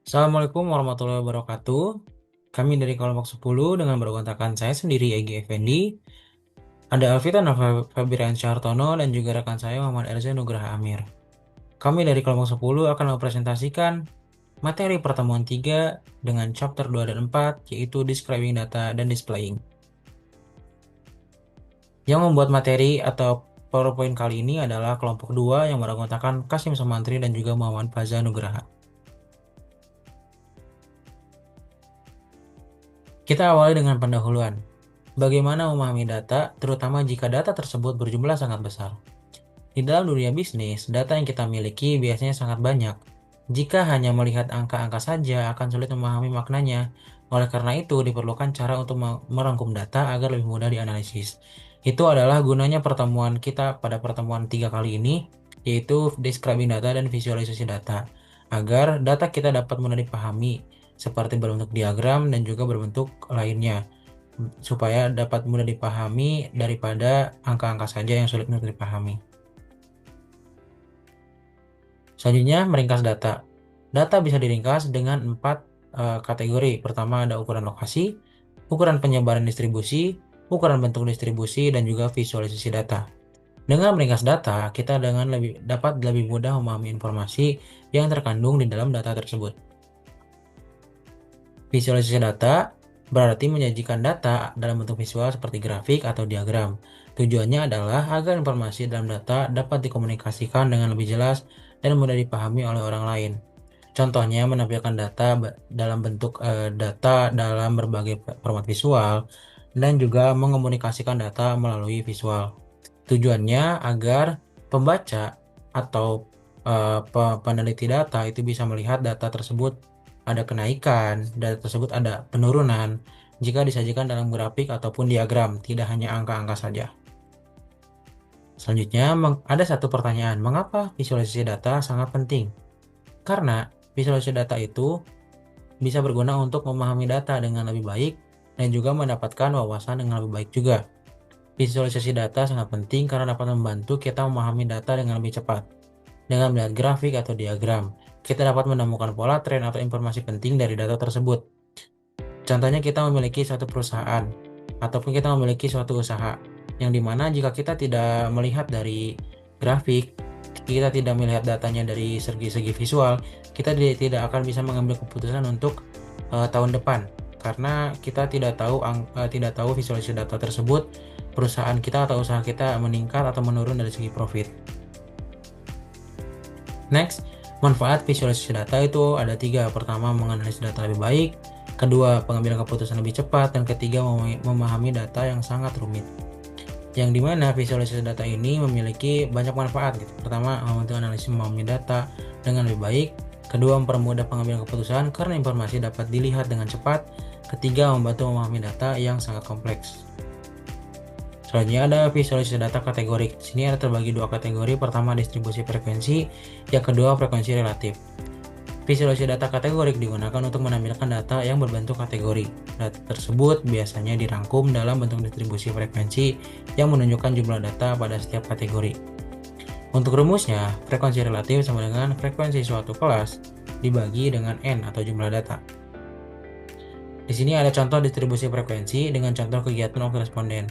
Assalamualaikum warahmatullahi wabarakatuh. Kami dari kelompok 10 dengan berkontakkan saya sendiri Egy Effendi, ada Alvita Fabian Syartono dan juga rekan saya Muhammad Erza Nugraha Amir. Kami dari kelompok 10 akan mempresentasikan materi pertemuan 3 dengan chapter 2 dan 4 yaitu Describing Data dan Displaying. Yang membuat materi atau PowerPoint kali ini adalah kelompok 2 yang beranggotakan Kasim Sumantri dan juga Muhammad Faza Nugraha. Kita awali dengan pendahuluan. Bagaimana memahami data, terutama jika data tersebut berjumlah sangat besar. Di dalam dunia bisnis, data yang kita miliki biasanya sangat banyak. Jika hanya melihat angka-angka saja, akan sulit memahami maknanya. Oleh karena itu, diperlukan cara untuk merangkum data agar lebih mudah dianalisis. Itu adalah gunanya pertemuan kita pada pertemuan 3 kali ini, yaitu describing data dan visualisasi data, agar data kita dapat mudah dipahami, seperti berbentuk diagram dan juga berbentuk lainnya, supaya dapat mudah dipahami daripada angka-angka saja yang sulit untuk dipahami. Selanjutnya, meringkas data. Data bisa diringkas dengan 4 kategori. Pertama ada ukuran lokasi, ukuran penyebaran distribusi, ukuran bentuk distribusi, dan juga visualisasi data. Dengan meringkas data, kita dapat lebih mudah memahami informasi yang terkandung di dalam data tersebut. Visualisasi data berarti menyajikan data dalam bentuk visual seperti grafik atau diagram. Tujuannya adalah agar informasi dalam data dapat dikomunikasikan dengan lebih jelas dan mudah dipahami oleh orang lain. Contohnya menampilkan data dalam bentuk data dalam berbagai format visual dan juga mengomunikasikan data melalui visual. Tujuannya agar pembaca atau peneliti data itu bisa melihat data tersebut ada kenaikan, data tersebut ada penurunan jika disajikan dalam grafik ataupun diagram, tidak hanya angka-angka saja. Selanjutnya, ada satu pertanyaan, mengapa visualisasi data sangat penting? Karena visualisasi data itu bisa berguna untuk memahami data dengan lebih baik dan juga mendapatkan wawasan dengan lebih baik juga. Visualisasi data sangat penting karena dapat membantu kita memahami data dengan lebih cepat. Dengan melihat grafik atau diagram, kita dapat menemukan pola tren atau informasi penting dari data tersebut. Contohnya kita memiliki suatu perusahaan ataupun kita memiliki suatu usaha yang dimana jika kita tidak melihat dari grafik, kita tidak melihat datanya dari segi-segi visual, kita tidak akan bisa mengambil keputusan untuk tahun depan karena kita tidak tahu visualisasi data tersebut perusahaan kita atau usaha kita meningkat atau menurun dari segi profit. Next, manfaat visualisasi data itu ada 3. Pertama, menganalisis data lebih baik. Kedua, pengambilan keputusan lebih cepat. Dan ketiga, memahami data yang sangat rumit. Yang dimana visualisasi data ini memiliki banyak manfaat. Gitu. Pertama, membantu analisis memahami data dengan lebih baik. Kedua, mempermudah pengambilan keputusan karena informasi dapat dilihat dengan cepat. Ketiga, membantu memahami data yang sangat kompleks. Selanjutnya ada visualisasi data kategorik. Di sini ada terbagi 2 kategori. Pertama distribusi frekuensi, yang kedua frekuensi relatif. Visualisasi data kategorik digunakan untuk menampilkan data yang berbentuk kategori. Data tersebut biasanya dirangkum dalam bentuk distribusi frekuensi yang menunjukkan jumlah data pada setiap kategori. Untuk rumusnya, frekuensi relatif sama dengan frekuensi suatu kelas dibagi dengan N atau jumlah data. Di sini ada contoh distribusi frekuensi dengan contoh kegiatan waktu responden.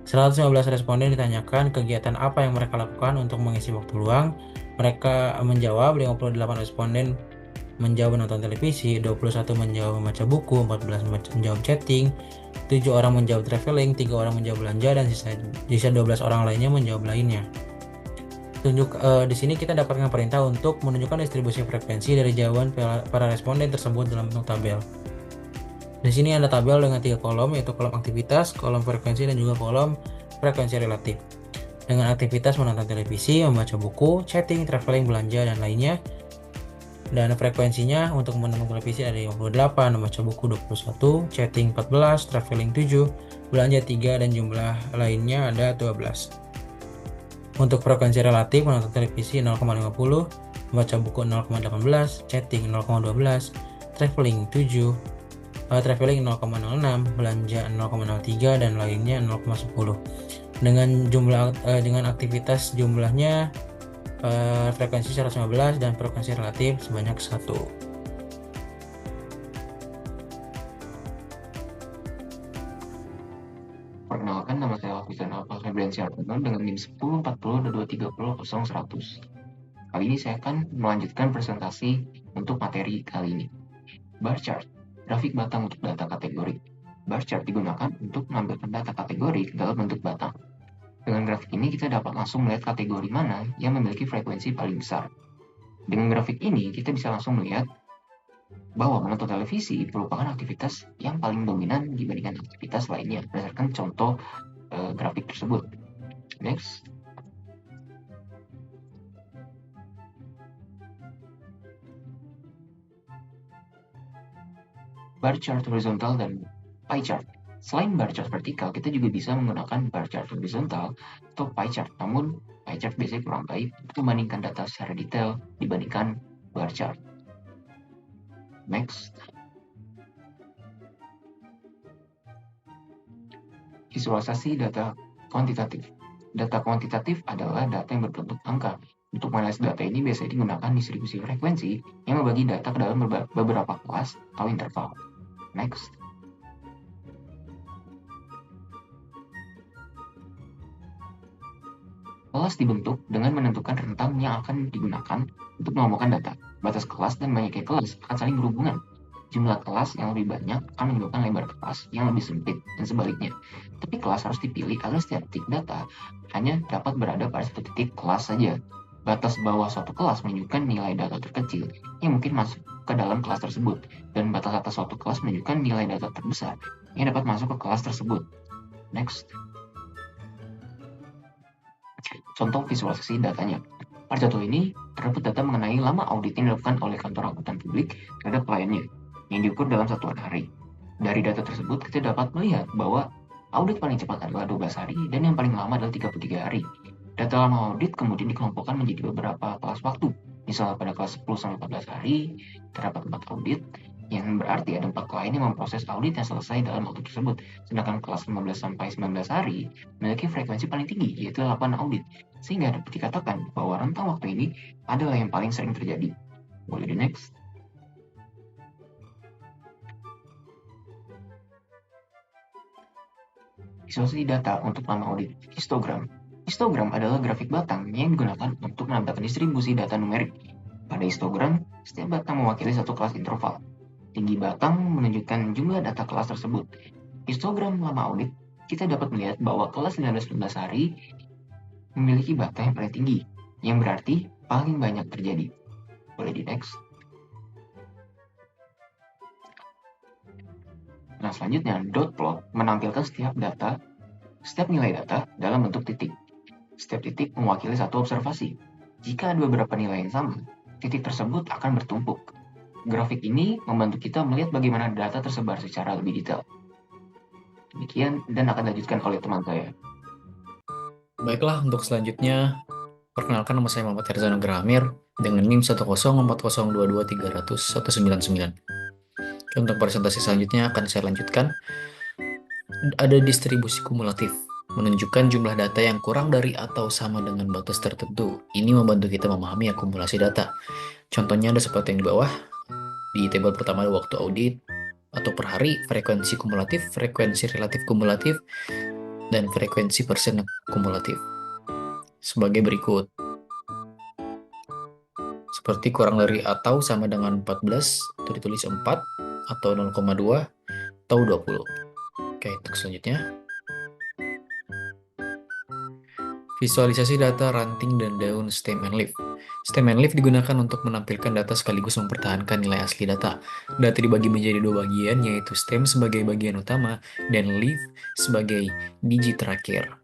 115 responden ditanyakan kegiatan apa yang mereka lakukan untuk mengisi waktu luang. Mereka menjawab, 58 responden menjawab menonton televisi, 21 menjawab membaca buku, 14 menjawab chatting, 7 orang menjawab traveling, 3 orang menjawab belanja, dan sisa 12 orang lainnya menjawab lainnya. Di sini kita dapatkan perintah untuk menunjukkan distribusi frekuensi dari jawaban para responden tersebut dalam bentuk tabel. Di sini ada tabel dengan 3 kolom, yaitu kolom aktivitas, kolom frekuensi, dan juga kolom frekuensi relatif. Dengan aktivitas menonton televisi, membaca buku, chatting, traveling, belanja, dan lainnya. Dan frekuensinya untuk menonton televisi ada 58, membaca buku 21, chatting 14, traveling 7, belanja 3, dan jumlah lainnya ada 12. Untuk frekuensi relatif, menonton televisi 0,50, membaca buku 0,18, chatting 0,12, traveling 7, traveling 0,06, belanja 0,03, dan lainnya 0,10. Dengan aktivitas jumlahnya frekuensi 115 dan frekuensi relatif sebanyak 1. Perkenalkan, nama saya Alfian Alfrebriansyah dengan NIM 104022300100. Kali ini saya akan melanjutkan presentasi untuk materi kali ini. Bar chart, grafik batang untuk data kategori. Bar chart digunakan untuk menampilkan data kategori dalam bentuk batang. Dengan grafik ini kita dapat langsung melihat kategori mana yang memiliki frekuensi paling besar. Dengan grafik ini kita bisa langsung melihat bahwa menonton televisi merupakan aktivitas yang paling dominan dibandingkan aktivitas lainnya berdasarkan contoh grafik tersebut. Next. Bar chart horizontal dan pie chart. Selain bar chart vertikal, kita juga bisa menggunakan bar chart horizontal atau pie chart. Namun, pie chart biasanya kurang baik untuk membandingkan data secara detail dibandingkan bar chart. Next. Visualisasi data kuantitatif. Data kuantitatif adalah data yang berbentuk angka. Untuk menganalisis data ini biasanya digunakan distribusi frekuensi yang membagi data ke dalam beberapa kelas atau interval. Next. Kelas dibentuk dengan menentukan rentang yang akan digunakan untuk mengelompokkan data. Batas kelas dan banyaknya kelas akan saling berhubungan. Jumlah kelas yang lebih banyak akan menyebabkan lebar kelas yang lebih sempit dan sebaliknya. Tapi kelas harus dipilih agar setiap titik data hanya dapat berada pada satu titik kelas saja. Batas bawah suatu kelas menunjukkan nilai data terkecil yang mungkin masuk ke dalam kelas tersebut, dan batas atas suatu kelas menunjukkan nilai data terbesar yang dapat masuk ke kelas tersebut. Next. Contoh visualisasi datanya. Pada contoh ini, terdapat data mengenai lama audit yang dilakukan oleh kantor akuntan publik terhadap kliennya, yang diukur dalam satuan hari. Dari data tersebut, kita dapat melihat bahwa audit paling cepat adalah 12 hari dan yang paling lama adalah 33 hari. Data lama audit kemudian dikelompokkan menjadi beberapa kelas waktu. Misalnya pada kelas 10-14 hari, terdapat 4 audit, yang berarti ada 4 klien yang memproses audit yang selesai dalam waktu tersebut. Sedangkan kelas 15-19 hari memiliki frekuensi paling tinggi, yaitu 8 audit. Sehingga dapat dikatakan bahwa rentang waktu ini adalah yang paling sering terjadi. Boleh di next. Visualisasi data untuk lama audit. Histogram. Histogram adalah grafik batang yang digunakan untuk menampilkan distribusi data numerik. Pada histogram, setiap batang mewakili satu kelas interval. Tinggi batang menunjukkan jumlah data kelas tersebut. Histogram lama audit, kita dapat melihat bahwa kelas 19-19 hari memiliki batang yang paling tinggi, yang berarti paling banyak terjadi. Boleh di next. Nah, selanjutnya, dot plot menampilkan setiap nilai data dalam bentuk titik. Setiap titik mewakili satu observasi. Jika ada beberapa nilai yang sama, titik tersebut akan bertumpuk. Grafik ini membantu kita melihat bagaimana data tersebar secara lebih detail. Demikian, dan akan dilanjutkan oleh teman saya. Baiklah, untuk selanjutnya, perkenalkan nama saya Muhammad Herzano Gramir dengan NIM 1040223000199. Untuk presentasi selanjutnya akan saya lanjutkan. Ada distribusi kumulatif, menunjukkan jumlah data yang kurang dari atau sama dengan batas tertentu. Ini membantu kita memahami akumulasi data. Contohnya ada seperti yang di bawah. Di tabel pertama ada waktu audit atau per hari, frekuensi kumulatif, frekuensi relatif kumulatif, dan frekuensi persen kumulatif. Sebagai berikut. Seperti kurang dari atau sama dengan 14, itu ditulis 4, atau 0,2, atau 20. Oke, untuk selanjutnya. Visualisasi data ranting dan daun stem and leaf. Stem and leaf digunakan untuk menampilkan data sekaligus mempertahankan nilai asli data. Data dibagi menjadi dua bagian, yaitu stem sebagai bagian utama dan leaf sebagai digit terakhir.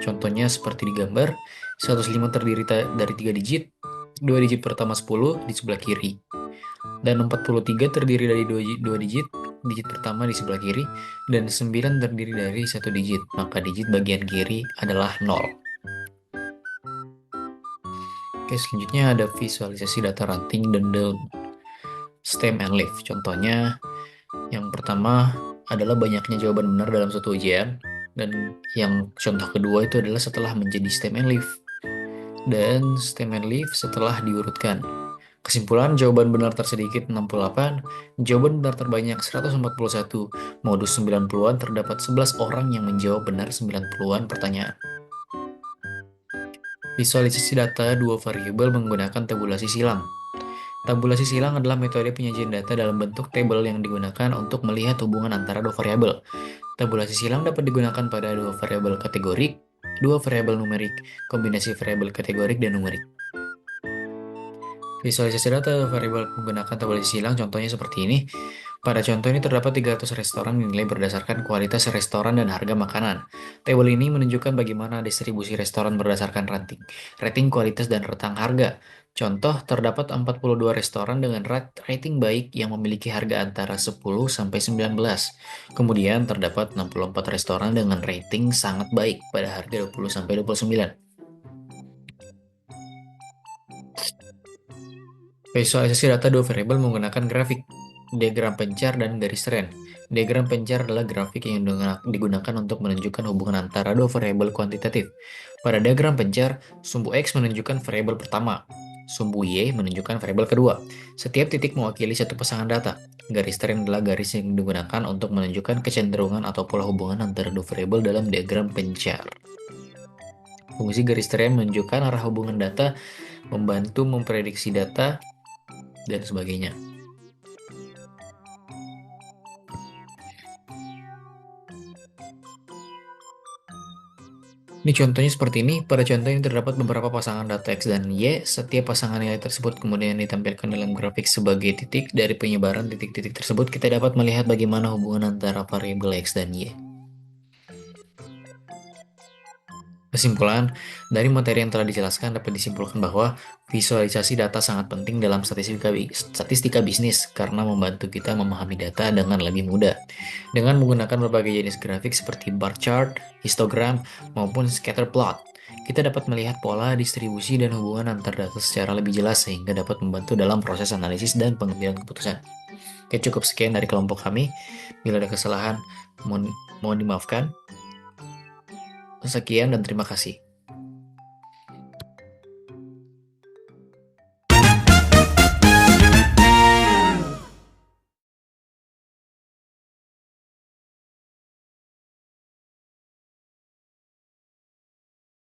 Contohnya seperti di gambar, 105 terdiri dari 3 digit, 2 digit pertama 10 di sebelah kiri, dan 43 terdiri dari 2 digit pertama di sebelah kiri, dan 9 terdiri dari 1 digit, maka digit bagian kiri adalah 0. Oke, selanjutnya ada visualisasi data ranting dan daun stem and leaf. Contohnya, yang pertama adalah banyaknya jawaban benar dalam suatu ujian, dan yang contoh kedua itu adalah setelah menjadi stem and leaf, dan stem and leaf setelah diurutkan. Kesimpulan, jawaban benar tersedikit 68, jawaban benar terbanyak 141, modus 90-an terdapat 11 orang yang menjawab benar 90-an pertanyaan. Visualisasi data dua variabel menggunakan tabulasi silang. Tabulasi silang adalah metode penyajian data dalam bentuk tabel yang digunakan untuk melihat hubungan antara dua variabel. Tabulasi silang dapat digunakan pada dua variabel kategorik, dua variabel numerik, kombinasi variabel kategorik dan numerik. Visualisasi data variabel menggunakan tabulasi silang contohnya seperti ini. Pada contoh ini terdapat 300 restoran dinilai berdasarkan kualitas restoran dan harga makanan. Tabel ini menunjukkan bagaimana distribusi restoran berdasarkan rating kualitas dan rentang harga. Contoh, terdapat 42 restoran dengan rating baik yang memiliki harga antara 10 sampai 19. Kemudian terdapat 64 restoran dengan rating sangat baik pada harga 20 sampai 29. Visualisasi data dua variabel menggunakan grafik, diagram pencar, dan garis tren. Diagram pencar adalah grafik yang digunakan untuk menunjukkan hubungan antara dua variabel kuantitatif. Pada diagram pencar, sumbu X menunjukkan variabel pertama, sumbu Y menunjukkan variabel kedua. Setiap titik mewakili satu pasangan data. Garis tren adalah garis yang digunakan untuk menunjukkan kecenderungan atau pola hubungan antara dua variabel dalam diagram pencar. Fungsi garis tren menunjukkan arah hubungan data, membantu memprediksi data, dan sebagainya. Ini contohnya seperti ini. Pada contoh ini terdapat beberapa pasangan data X dan Y. Setiap pasangan nilai tersebut kemudian ditampilkan dalam grafik sebagai titik. Dari penyebaran titik-titik tersebut, kita dapat melihat bagaimana hubungan antara variabel X dan Y. Kesimpulan, dari materi yang telah dijelaskan dapat disimpulkan bahwa visualisasi data sangat penting dalam statistika bisnis karena membantu kita memahami data dengan lebih mudah. Dengan menggunakan berbagai jenis grafik seperti bar chart, histogram, maupun scatter plot, kita dapat melihat pola distribusi dan hubungan antar data secara lebih jelas sehingga dapat membantu dalam proses analisis dan pengambilan keputusan. Oke, cukup sekian dari kelompok kami. Bila ada kesalahan, mohon dimaafkan. Sekian dan terima kasih.